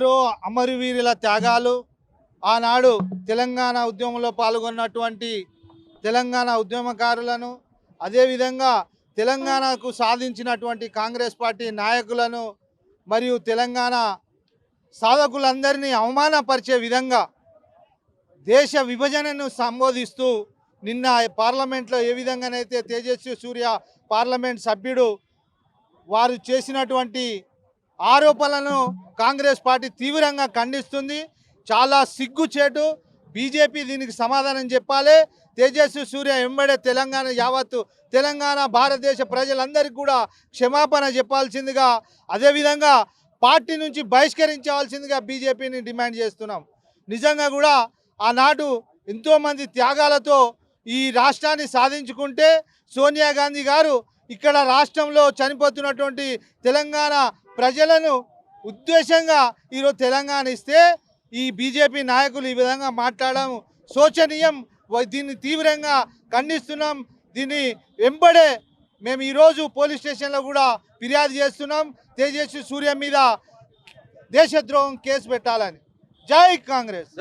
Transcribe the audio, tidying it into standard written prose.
ఎందరో అమరవీరుల త్యాగాలు, ఆనాడు తెలంగాణ ఉద్యమంలో పాల్గొన్నటువంటి తెలంగాణ ఉద్యమకారులను, అదేవిధంగా తెలంగాణకు సాధించినటువంటి కాంగ్రెస్ పార్టీ నాయకులను మరియు తెలంగాణ సాధకులందరినీ అవమానపరిచే విధంగా దేశ విభజనను సంబోధిస్తూ నిన్న పార్లమెంట్లో ఏ విధంగానైతే తేజస్వి సూర్య పార్లమెంట్ సభ్యుడు వారు చేసినటువంటి ఆరోపణలను కాంగ్రెస్ పార్టీ తీవ్రంగా ఖండిస్తుంది. చాలా సిగ్గుచేటు. బీజేపీ దీనికి సమాధానం చెప్పాలి. తేజస్వి సూర్య వెంబడే తెలంగాణ యావత్తు తెలంగాణ భారతదేశ ప్రజలందరికీ కూడా క్షమాపణ చెప్పాల్సిందిగా, అదేవిధంగా పార్టీ నుంచి బహిష్కరించవలసిందిగా బీజేపీని డిమాండ్ చేస్తున్నాం. నిజంగా కూడా ఆనాడు ఎంతోమంది త్యాగాలతో ఈ రాష్ట్రాన్ని సాధించుకుంటే సోనియా గాంధీ గారు ఇక్కడ రాష్ట్రంలో చనిపోతున్నటువంటి తెలంగాణ ప్రజలను ఉద్దేశంగా ఈరోజు తెలంగాణ ఇస్తే ఈ బీజేపీ నాయకులు ఈ విధంగా మాట్లాడడం శోచనీయం. దీన్ని తీవ్రంగా ఖండిస్తున్నాం. దీన్ని వెంబడే మేము ఈరోజు పోలీస్ స్టేషన్లో కూడా ఫిర్యాదు చేస్తున్నాం. తేజస్వి సూర్య మీద దేశద్రోహం కేసు పెట్టాలని. జై కాంగ్రెస్.